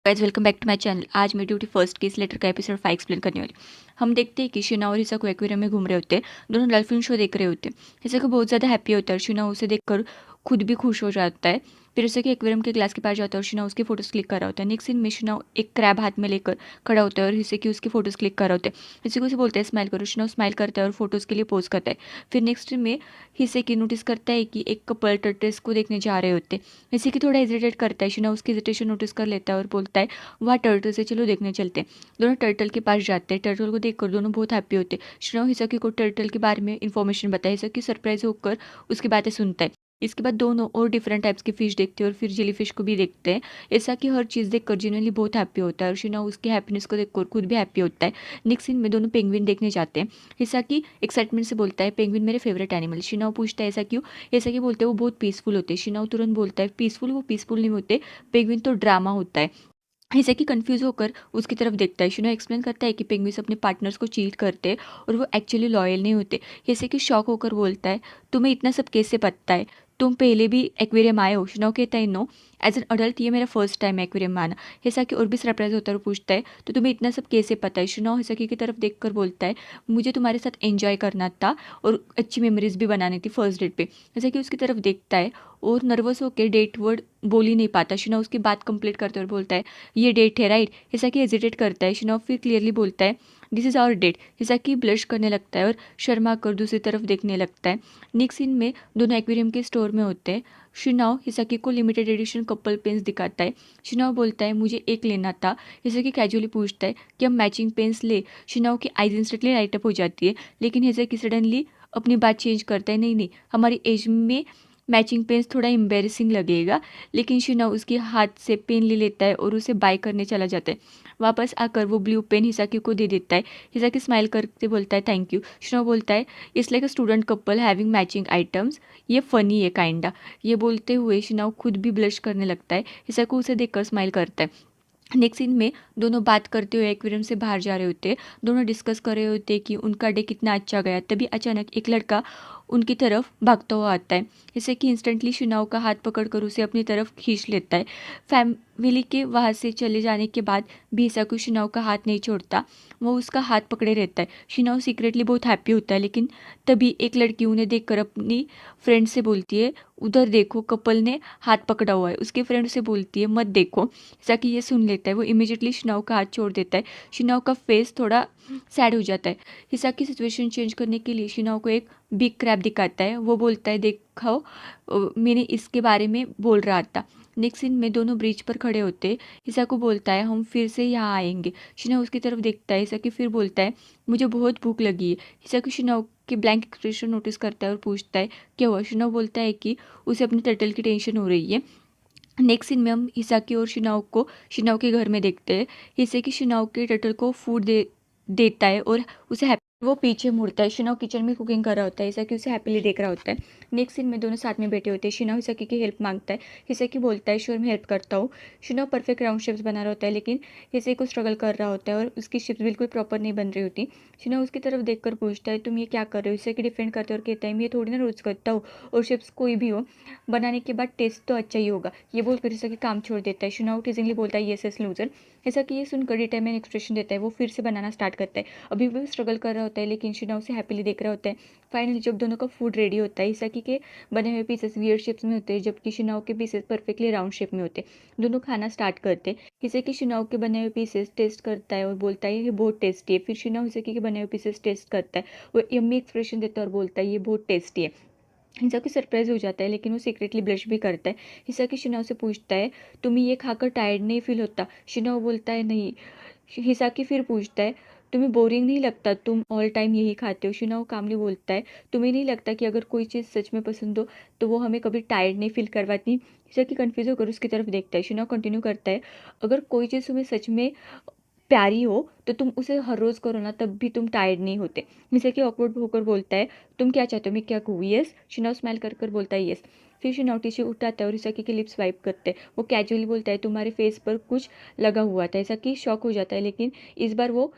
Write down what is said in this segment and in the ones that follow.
Guys welcome back to my channel. आज मैं duty first case letter का episode 5 explain करने वाली। हम देखते हैं कि शिना और हिसा को एक्वेरियम में घूम रहे होते हैं। दोनों डॉल्फिन शो देख रहे होते हैं। हिसा को बहुत ज़्यादा हैप्पी होता है और शिना उसे देखकर खुद भी खुश हो जाता है। फिर उसे कि एक्वेरियम के ग्लास के पास जाता है और शिना उसकी फोटोज क्लिक कर रहा होता है। नेक्स्ट सीन में शिना एक क्रैब हाथ में लेकर खड़ा होता है और हिसे की उसकी फोटोज क्लिक कर रहा होता है। हिसे को उसे बोलता है स्माइल करो। शिना स्माइल करता है और फोटोज के लिए पोज करता है। फिर नेक्स्ट में हिसे की नोटिस करता है कि एक कपल टर्टल्स को देखने जा रहे होते हैं। हिसे की थोड़ा हेजिटेट करता है। शिना उसकी हेजिटेशन नोटिस कर लेता है और बोलता है वहाँ टर्टल से चलो देखने चलते हैं। दोनों टर्टल के पास जाते हैं। टर्टल को देखकर दोनों बहुत हैप्पी होते हैं। श्नो हिसकी को टर्टल के बारे में इन्फॉर्मेशन बताए। हिसकी सरप्राइज होकर उसकी बातें सुनता है। इसके बाद दोनों और डिफरेंट टाइप्स की फिश देखते हैं और फिर जेली फिश को भी देखते हैं। ऐसा कि हर चीज़ देखकर जेन्युइनली बहुत हैप्पी होता है और शिना उसकी हैप्पीनेस को देखकर खुद भी हैप्पी होता है। नेक्स्ट सीन में दोनों पेंगुइन देखने जाते हैं। हिसा की एक्साइटमेंट से बोलता है पेंगुइन मेरे फेवरेट एनिमल। शिनाओ पूछता है ऐसा क्यों। ऐसा कि बोलते हैं वो बहुत पीसफुल होते हैं। शिनाओ तुरंत बोलता है पीसफुल, वो पीसफुल नहीं होते, पेंगुइन तो ड्रामा होता है। ऐसे कि कंफ्यूज होकर उसकी तरफ देखता है। शिनो एक्सप्लेन करता है कि पेंगुइन्स अपने पार्टनर्स को चीट करते हैं और वो एक्चुअली लॉयल नहीं होते। जैसे कि शॉक होकर बोलता है तुम्हें इतना सब कैसे पता है, तुम पहले भी एक्वेरियम आए हो। शिनो कहता है नो, एज एन अडल्ट ये मेरा फर्स्ट टाइम एक्वेरियम में आना। जैसा कि और भी सरप्राइज होता है और पूछता है तो तुम्हें इतना सब कैसे पता है। शिनो हिसाकी की तरफ देखकर बोलता है मुझे तुम्हारे साथ एंजॉय करना था और अच्छी मेमोरीज भी बनानी थी फर्स्ट डेट पे। जैसा कि उसकी तरफ देखता है और नर्वस होकर डेट वर्ड बोल ही नहीं पाता। शिनो उसकी बात कंप्लीट करते और बोलता है ये डेट है राइट। हिसा की हेजिटेट करता है। शिनॉ फिर क्लियरली बोलता है दिस इज़ आवर डेट। हिसा की ब्लश करने लगता है और शर्मा कर दूसरी तरफ देखने लगता है। नेक्स्ट सीन में दोनों एक्वेरियम के स्टोर में होते हैं। शिनाओ हिसाकी को लिमिटेड एडिशन कपल पेन्स दिखाता है। शिनाओ बोलता है मुझे एक लेना था। हिसाकी कैजुअली पूछता है कि हम मैचिंग पेन्स ले। शिनाओ की आइज इंस्टेंटली लाइट अप हो जाती है लेकिन हिसाकी सडनली अपनी बात चेंज करता है। नहीं नहीं, हमारी एज में मैचिंग पेन्स थोड़ा एम्बेरसिंग लगेगा। लेकिन शिना उसके हाथ से पेन ले लेता है और उसे बाय करने चला जाता है। वापस आकर वो ब्लू पेन हिसाकी को दे देता है। हिसाकी स्माइल करके बोलता है थैंक यू। शिना बोलता है it's like a student couple having matching items, ये फनी है काइंडा। ये बोलते हुए शिनाओ खुद भी ब्लश करने लगता है। हिसाकी उसे देखकर स्माइल करता है। नेक्स्ट सीन में दोनों बात करते हुए एक्वेरियम से बाहर जा रहे होते हैं। दोनों डिस्कस कर रहे होते हैं कि उनका डे कितना अच्छा गया। तभी अचानक एक लड़का उनकी तरफ भागता हुआ आता है। जैसे कि इंस्टेंटली शिनाओ का हाथ पकड़कर उसे अपनी तरफ खींच लेता है। फैमिली के वहाँ से चले जाने के बाद भी हिसाकू शिनाओ का हाथ नहीं छोड़ता, वो उसका हाथ पकड़े रहता है। शिनाओ सीक्रेटली बहुत हैप्पी होता है लेकिन तभी एक लड़की उन्हें देखकर अपनी फ्रेंड से बोलती है उधर देखो कपल ने हाथ पकड़ा हुआ है। उसकी फ्रेंड उसे बोलती है मत देखो। जैसा कि ये सुन लेता है वो इमीडिएटली शिनाओ का हाथ छोड़ देता है। शिनाओ का फेस थोड़ा सैड हो जाता है। हिसा की सिचुएशन चेंज करने के लिए शिनाओ को एक बिग क्रैब दिखाता है। वो बोलता है देखो मैंने इसके बारे में बोल रहा था। नेक्स्ट सीन में दोनों ब्रिज पर खड़े होते हैं। हिसा को बोलता है हम फिर से यहाँ आएंगे। शिनाओ उसकी तरफ देखता है। हिसा की फिर बोलता है मुझे बहुत भूख लगी है। हिसा की शिनाओ की ब्लैंक एक्सप्रेशन नोटिस करता है और पूछता है क्या हुआ। शिनाओ बोलता है कि उसे अपने टर्टल की टेंशन हो रही है। नेक्स्ट सीन में हम हिसाकी और शिनाओ के घर में देखते हैं। हिसाकी शिनाओ के टर्टल को फूड देता है और उसे वो पीछे मुड़ता है। शिनाओ किचन में कुकिंग कर रहा होता है। हिसाकी उसे हैप्पीली देख रहा होता है। नेक्स्ट सीन में दोनों साथ में बैठे होते हैं। शिनाओ हिसाकी की हेल्प मांगता है। हिसाकी बोलता है श्योर मैं हेल्प करता हूँ। शिनाओ परफेक्ट राउंड शेप्स बना रहा होता है लेकिन हिसाकी को स्ट्रगल कर रहा होता है और उसकी शेप्स बिल्कुल प्रॉपर नहीं बन रही होती। शिनाओ उसकी तरफ देखकर पूछता है तुम ये क्या कर रहे हो। हिसाकी डिफेंड करते और कहता है मैं ये थोड़ी ना रोज करता हूँ और शेप्स कोई भी हो बनाने के बाद टेस्ट तो अच्छा ही होगा। ये बोलकर हिसाकी काम छोड़ देता है। शिनाओ टीजिंगली बोलता है यस यस लूजर। हिसाकी ये सुनकर डिटरमाइन एक्सप्रेशन देता है। वो फिर से बनाना स्टार्ट करता है। अभी भी स्ट्रगल कर रहा होता है लेकिन शिनाओ से हैप्पीली देख रहा होता है। फाइनली जब दोनों का फूड रेडी होता है हिसाकी के बने हुए पीसेस वियर्ड शेप्स में होते हैं जबकि शिनाओ के पीसेस परफेक्टली राउंड शेप में होते हैं। दोनों खाना स्टार्ट करते हैं। हिसाकी शिनाओ के बने हुए पीसेस टेस्ट करता है और बोलता है ये बहुत टेस्टी है। फिर शिनाओ हिसाकी के बने हुए पीसेस टेस्ट करता है। वो यम्मी एक्सप्रेशन देता है और बोलता है ये बहुत टेस्टी है। हिसाकी सरप्राइज हो जाता है लेकिन वो सीक्रेटली ब्लश भी करता है। हिसाकी शिनाओ से पूछता है तुम्हें ये खाकर टायर्ड नहीं फील होता। शिनाओ बोलता है नहीं। हिसाकी फिर पूछता है तुम्हें बोरिंग नहीं लगता, तुम ऑल टाइम यही खाते हो। शिनाओ कामली बोलता है तुम्हें नहीं लगता कि अगर कोई चीज़ सच में पसंद हो तो वो हमें कभी टायर्ड नहीं फील करवाती। हिसाकी कंफ्यूज होकर उसकी तरफ देखता है। शिनाओ कंटिन्यू करता है अगर कोई चीज़ तुम्हें सच में प्यारी हो तो तुम उसे हर रोज़ करो ना तब भी तुम टायर्ड नहीं होते। हिसाकी ऑकवर्ड होकर बोलता है तुम क्या चाहते हो मैं क्या कहूँ। यस। शिनाओ स्माइल कर कर बोलता है यस। फिर शिनाओ टिश्यू उठाता है और हिसाकी के लिप्स वाइप करते हैं। वो कैजुअली बोलता है तुम्हारे फेस पर कुछ लगा हुआ था। हिसाकी शॉक हो जाता है लेकिन इस बार वो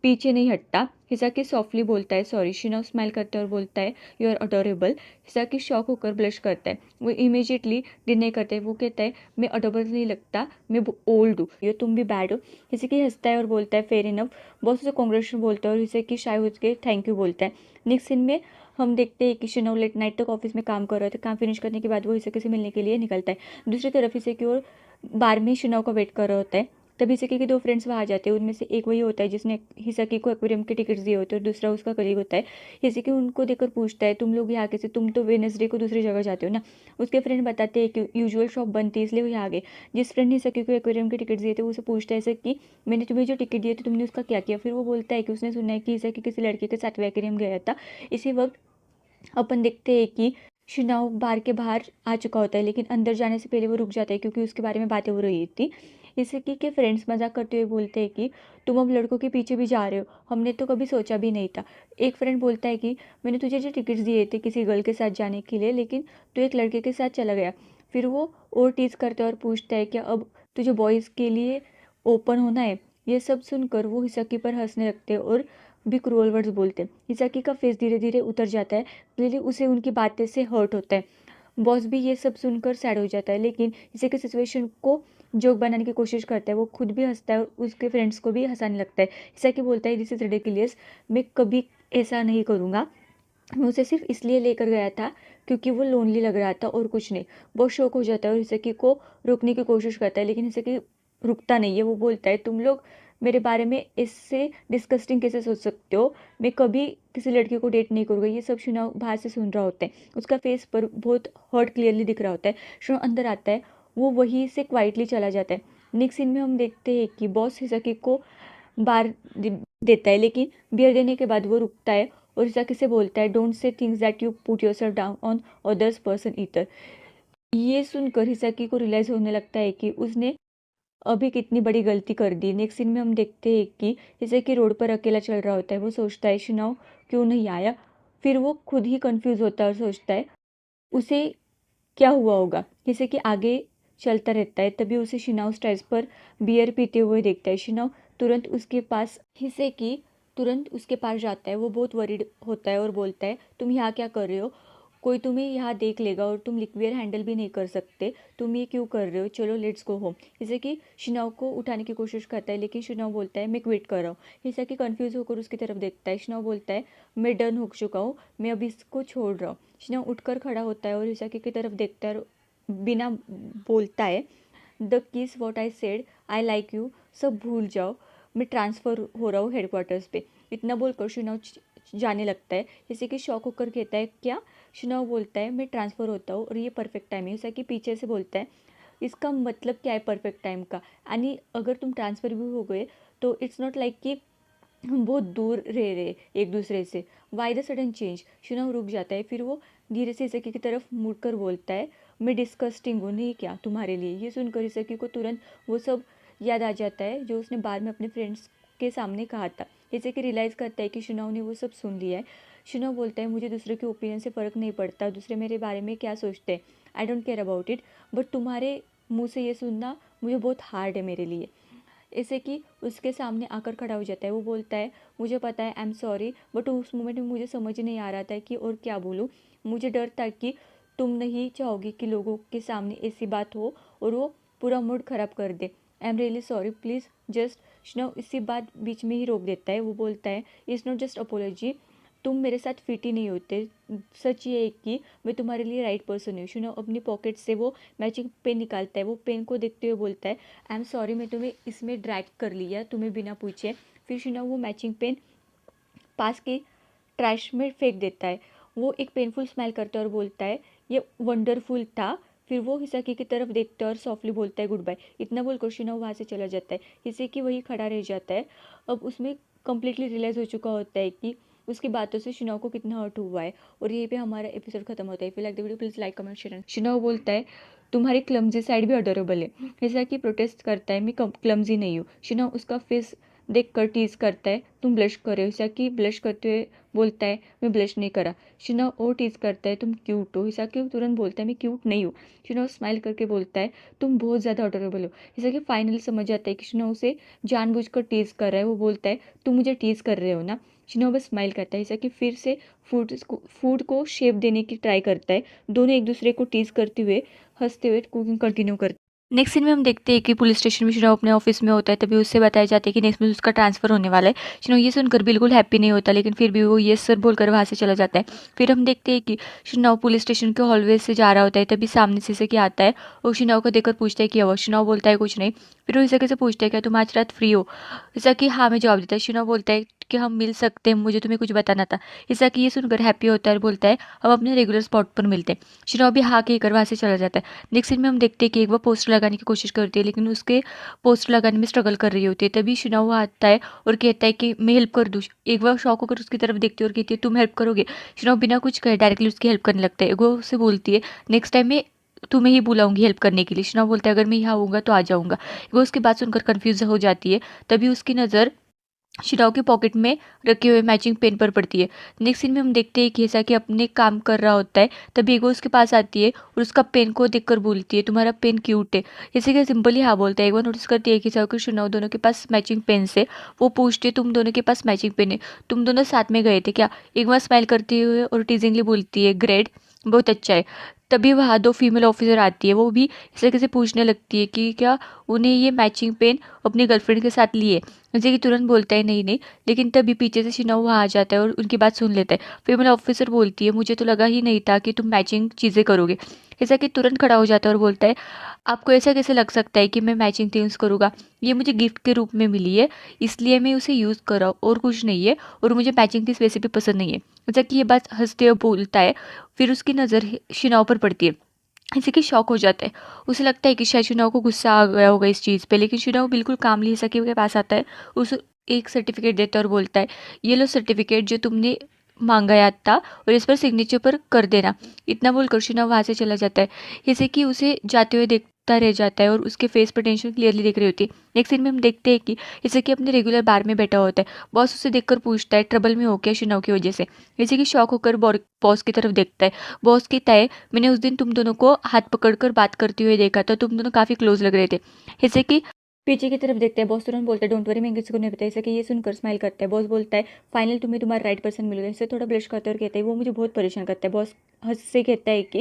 पीछे नहीं हटता। हिसाकी सॉफ्टली बोलता है सॉरी। शिनाओ स्माइल करता है और बोलता है यू आर अडोरेबल। हिसाकी शॉक होकर ब्लश करता है। वो इमीजिएटली डिनाई करता है। वो कहता है मैं अडोरेबल नहीं लगता, मैं ओल्ड हूँ, ये तुम भी बैड हो। हिसाकी हंसता है और बोलता है फेयर इनफ। बॉस उसे कांग्रेचुलेशन बोलता है और हिसाकी शाय होकर थैंक यू बोलता है। नेक्स्ट सीन में हम देखते हैं कि शिनाओ लेट नाइट तक ऑफिस में काम कर रहे थे। काम फिनिश करने के बाद वो हिसाकी से मिलने के लिए निकलता है। दूसरी तरफ हिसाकी और बार में शिनाओ का वेट कर रहा होता है। तभी हिसाकी के दो फ्रेंड्स वहाँ आ जाते हैं। उनमें से एक वही होता है जिसने हिसाकी को एक्वेरियम के टिकट्स दिए होते हैं और दूसरा उसका कलीग होता है। हिसाकी उनको देखकर पूछता है तुम लोग यहाँ कैसे, तुम तो वेडनेसडे को दूसरी जगह जाते हो ना। उसके फ्रेंड बताते हैं कि यूजुअल शॉप बंद थी इसलिए वो यहाँ आ गए। जिस फ्रेंड ने हिसाकी को एक्वेरियम के टिकट्स दिए थे उसे पूछता है ऐसे कि मैंने तुम्हें जो टिकट दिए थे तुमने उसका क्या किया। फिर वो बोलता है कि उसने सुना है कि हिसाकी किसी लड़के के साथ एक्वेरियम गया था। इसी वक्त अपन देखते हैं कि शिनाओ बार के बाहर आ चुका होता है, लेकिन अंदर जाने से पहले वो रुक जाता है क्योंकि उसके बारे में बातें हो रही थी। इसी के फ्रेंड्स मजाक करते हुए बोलते हैं कि तुम अब लड़कों के पीछे भी जा रहे हो, हमने तो कभी सोचा भी नहीं था। एक फ्रेंड बोलता है कि मैंने तुझे जो टिकट्स दिए थे किसी गर्ल के साथ जाने के लिए, लेकिन तू एक लड़के के साथ चला गया। फिर वो और टीज करता है और पूछता है कि अब तुझे बॉयज़ के लिए ओपन होना है। ये सब सुनकर वो हिसाकी पर हंसने लगते हैं और भी क्रूअल वर्ड्स बोलते हैं। हिसाकी का फेस धीरे धीरे उतर जाता है। क्लियरली उसे उनकी बातें से हर्ट होता है। बॉस भी ये सब सुनकर सैड हो जाता है, लेकिन इसी के सिचुएशन को जोक बनाने की कोशिश करता है। वो खुद भी हंसता है और उसके फ्रेंड्स को भी हंसाने लगता है। हिसाकी बोलता है दिस इज रिडिकुलस, मैं कभी ऐसा नहीं करूँगा, मैं उसे सिर्फ इसलिए लेकर गया था क्योंकि वो लोनली लग रहा था और कुछ नहीं। बहुत शौक हो जाता है और हिसाकी को रोकने की कोशिश करता है, लेकिन हिसाकी रुकता नहीं है। वो बोलता है तुम लोग मेरे बारे में इससे डिस्कस्टिंग कैसे सोच सकते हो, मैं कभी किसी लड़की को डेट नहीं करूँगा। ये सब शिनाओ बाहर से सुन रहा होता है। उसका फेस पर बहुत हर्ट क्लियरली दिख रहा होता है। शिनाओ अंदर आता है, वो वहीं से क्वाइटली चला जाता है। नेक्स्ट सीन में हम देखते हैं कि बॉस हिसाकी को बार देता है, लेकिन बियर देने के बाद वो रुकता है और हिसाकी से बोलता है don't say things that you put yourself down on others person eater. ये सुनकर हिसाकी को रियलाइज होने लगता है कि उसने अभी कितनी बड़ी गलती कर दी। नेक्स्ट सीन में हम देखते हैं कि हिसाकी रोड पर अकेला चल रहा होता है। वो सोचता है शिनाओ क्यों नहीं आया। फिर वो खुद ही कंफ्यूज होता है और सोचता है उसे क्या हुआ होगा। हिसाकी आगे चलता रहता है, तभी उसे शिनाओ स्टेज पर बियर पीते हुए देखता है। शिनाओ तुरंत उसके पास हिसाकी तुरंत उसके पास जाता है। वो बहुत वरीड होता है और बोलता है तुम यहाँ क्या कर रहे हो, कोई तुम्हें यहाँ देख लेगा और तुम लिक्विड हैंडल भी नहीं कर सकते, तुम ये क्यों कर रहे हो, चलो लेट्स गो होम। हिसाकी शिनाओ को उठाने की कोशिश करता है, लेकिन शिनाओ बोलता है मैं क्विट कर रहा हूँ। हिसाकी कंफ्यूज होकर उसकी तरफ देखता है। शिनाओ बोलता है मैं डन हो चुका हूँ, मैं अभी इसको छोड़ रहा हूँ। शिनाओ उठकर खड़ा होता है और हिसाकी की तरफ देखता है और बिना बोलता है द किस what I said I like you सब भूल जाओ, मैं ट्रांसफ़र हो रहा हूँ हेडक्वार्टर्स पे। इतना बोलकर शिनाओ जाने लगता है। हिसाकी शॉक होकर कहता है क्या। शिनाओ बोलता है मैं ट्रांसफ़र होता हूँ और ये परफेक्ट टाइम है। हिसाकी पीछे से बोलता है इसका मतलब क्या है परफेक्ट टाइम का, यानी अगर तुम ट्रांसफ़र भी हो गए तो इट्स नॉट लाइक कि हम बहुत दूर रह रहे एक दूसरे से, वाई द सडन चेंज। शिनाओ रुक जाता है, फिर वो धीरे से हिसाकी की तरफ मुड़कर बोलता है मैं डिस्कस्टिंग हूँ नहीं क्या तुम्हारे लिए। ये सुनकर हिसाकी को तुरंत वो सब याद आ जाता है जो उसने बाद में अपने फ्रेंड्स के सामने कहा था। हिसाकी रियलाइज़ करता है कि शिनाओ ने वो सब सुन लिया है। शिनाओ बोलता है मुझे दूसरे के ओपिनियन से फ़र्क नहीं पड़ता, दूसरे मेरे बारे में क्या सोचते हैं, I don't care about it, but तुम्हारे मुँह से ये सुनना मुझे बहुत हार्ड है मेरे लिए। ऐसे कि उसके सामने आकर खड़ा हो जाता है। वो बोलता है मुझे पता है आई एम सॉरी, बट उस मोमेंट में मुझे समझ नहीं आ रहा था कि और क्या बोलूँ। मुझे डर था कि तुम नहीं चाहोगी कि लोगों के सामने ऐसी बात हो और वो पूरा मूड ख़राब कर दे। I am really sorry please just. शिनाओ इसी बात बीच में ही रोक देता है। वो बोलता है इट्स नॉट जस्ट अपोलॉजी, तुम मेरे साथ फिट ही नहीं होते, सच ये है कि मैं तुम्हारे लिए राइट पर्सन हूँ। शिनाओ अपनी पॉकेट से वो मैचिंग पेन निकालता है। वो पेन को देखते हुए बोलता है आई एम सॉरी मैं तुम्हें इसमें ड्रैग कर लिया तुम्हें बिना पूछे। फिर शिनाओ वो मैचिंग पेन पास के ट्रैश में फेंक देता है। वो एक पेनफुल स्माइल करता है और बोलता है ये वंडरफुल था। फिर वो हिसाकी की तरफ देखता है और सॉफ्टली बोलता है गुड बाय। इतना बोलकर शिनाओ वहाँ से चला जाता है। हिसाकी वही खड़ा रह जाता है। अब उसमें कम्प्लीटली रियलाइज़ हो चुका होता है कि उसकी बातों से शिनाओ को कितना हर्ट हुआ है। और यहीं पे हमारा एपिसोड खत्म होता है। फिर like the video please like comment share. शिनाओ बोलता है तुम्हारी क्लमजी साइड भी अडोरेबल है। हिसाकी प्रोटेस्ट करता है मैं क्लमजी नहीं हूँ। शिनाओ उसका फेस देखकर टीज़ करता है, तुम ब्लश कर रहे हो। हिसाकी ब्लश करते हुए बोलता है, मैं ब्लश नहीं करा। शिनाओ और टीज़ करता है, तुम क्यूट हो। हिसाकी तुरंत बोलता है, मैं क्यूट नहीं हूँ। शिनाओ स्माइल करके बोलता है, तुम बहुत ज़्यादा अडोरेबल हो। हिसाकी फाइनली समझ आता है कि शिनाओ उसे जानबूझकर टीज़ कर रहा है। वो बोलता है, तुम मुझे टीज़ कर रहे हो ना। शिनाओ बस स्माइल करता है। हिसाकी फिर से फूड को शेप देने की ट्राई करता है। दोनों एक दूसरे को टीज़ करते हुए हंसते हुए कुकिंग कंटिन्यू करते हैं। नेक्स्ट सीन में हम देखते हैं कि पुलिस स्टेशन में शिनाओ अपने ऑफिस में होता है। तभी उससे बताया जाता है कि नेक्स्ट मंथ उसका ट्रांसफ़र होने वाला है। शिनाओ ये सुनकर बिल्कुल हैप्पी नहीं होता, लेकिन फिर भी वो येस सर बोलकर वहाँ से चला जाता है। फिर हम देखते हैं कि शिनाओ पुलिस स्टेशन के हॉलवे से जा रहा होता है। तभी सामने से Sasaki आता है और शिनाओ को देखकर पूछता है कि हुआ। शिनाओ बोलता है कुछ नहीं। फिर वो Sasaki से पूछता है, क्या तुम आज रात फ्री हो? Sasaki हाँ में जवाब देता है। शिनाओ बोलता है कि हम मिल सकते हैं, मुझे तुम्हें कुछ बताना था। Sasaki ये सुनकर हैप्पी होता है और बोलता है, हम अपने रेगुलर स्पॉट पर मिलते हैं। शिनाओ भी हाँ कहकर वहाँ से चला जाता है। नेक्स्ट सीन में हम देखते हैं कि एक बार पोस्टर लगाने की कोशिश करती है, लेकिन उसके पोस्टर लगाने में स्ट्रगल कर रही होती है। तभी शिनाओ आता है और कहता है कि मैं हेल्प कर दूँ। एक बार शॉक होकर उसकी तरफ देखती है और कहती है, तुम हेल्प करोगे? शिनाओ बिना कुछ कहे डायरेक्टली उसकी हेल्प करने लगता है। वो उससे बोलती है, नेक्स्ट टाइम मैं तुम्हें ही बुलाऊंगी हेल्प करने के लिए। शिनाओ बोलता है, अगर मैं यहाँ आऊँगा तो आ जाऊँगा। वो उसकी बात सुनकर कन्फ्यूज हो जाती है। तभी उसकी नज़र शिनाओ के पॉकेट में रखे हुए मैचिंग पेन पर पड़ती है। नेक्स्ट सीन में हम देखते हैं कि ऐसा कि अपने काम कर रहा होता है। तभी एगो उसके पास आती है और उसका पेन को देखकर बोलती है, तुम्हारा पेन क्यूट है। जैसे कि सिंपली हाँ बोलता है। एक बार नोटिस करती है कि साकी शिनाओ दोनों के पास मैचिंग पेन से। वो पूछती है, तुम दोनों के पास मैचिंग पेन है, तुम दोनों साथ में गए थे क्या? एक बार स्माइल करते हुए और टीजिंगली बोलती है, ग्रेट, बहुत अच्छा है। तभी वहाँ दो फीमेल ऑफिसर आती है। वो भी इस तरीके से पूछने लगती है कि क्या उन्हें ये मैचिंग पेन अपनी गर्लफ्रेंड के साथ लिए। जैसे कि तुरंत बोलता है, नहीं नहीं। लेकिन तभी पीछे से शिनाओ वहाँ आ जाता है और उनकी बात सुन लेता है। फीमेल ऑफिसर बोलती है, मुझे तो लगा ही नहीं था कि तुम मैचिंग चीज़ें करोगे। ऐसा कि तुरंत खड़ा हो जाता है और बोलता है, आपको ऐसा कैसे लग सकता है कि मैं मैचिंग थिंग्स करूँगा? ये मुझे गिफ्ट के रूप में मिली है, इसलिए मैं उसे यूज़ कर रहा हूँ और कुछ नहीं है। और मुझे मैचिंग थिंग्स वैसे भी पसंद नहीं है। जैसा कि ये बात हंसते हुए बोलता है। फिर उसकी नज़र शिनाओ पर पड़ती है। इसी की शॉक हो जाता है। उसे लगता है कि शायद शिनाओ को गुस्सा आ गया होगा इस चीज़ पे, लेकिन शिनाओ बिल्कुल कामली सकी के पास आता है। उस एक सर्टिफिकेट देता है और बोलता है, ये लो सर्टिफिकेट जो तुमने मांगा याद था, और इस पर सिग्नेचर पर कर देना। इतना बोलकर शिनाओ वहाँ से चला जाता है। जैसे कि उसे जाते हुए देखता रह जाता है और उसके फेस पर टेंशन क्लियरली दिख रही होती है। नेक्स्ट सीन में हम देखते हैं कि जैसे कि अपने रेगुलर बार में बैठा होता है। बॉस उसे देखकर पूछता है, ट्रबल में हो क्या शिनाओ की वजह से? जैसे कि शॉक होकर बॉस की तरफ देखता है। बॉस कहता है, मैंने उस दिन तुम दोनों को हाथ पकड़कर बात करते हुए देखा था, तुम दोनों काफ़ी क्लोज लग रहे थे। जैसे कि पीछे की तरफ देखते हैं। बॉस तुरंत बोलता है, डोंट वरी, मैं किसी को नहीं बताया। जैसे कि ये सुनकर स्माइल करता है। बॉस बोलता है, फाइनल तुम्हें तुम्हारा राइट पर्सन मिल गया। इससे थोड़ा ब्लश करते और कहता है, वो मुझे बहुत परेशान करता है। बॉस हंस से कहता है कि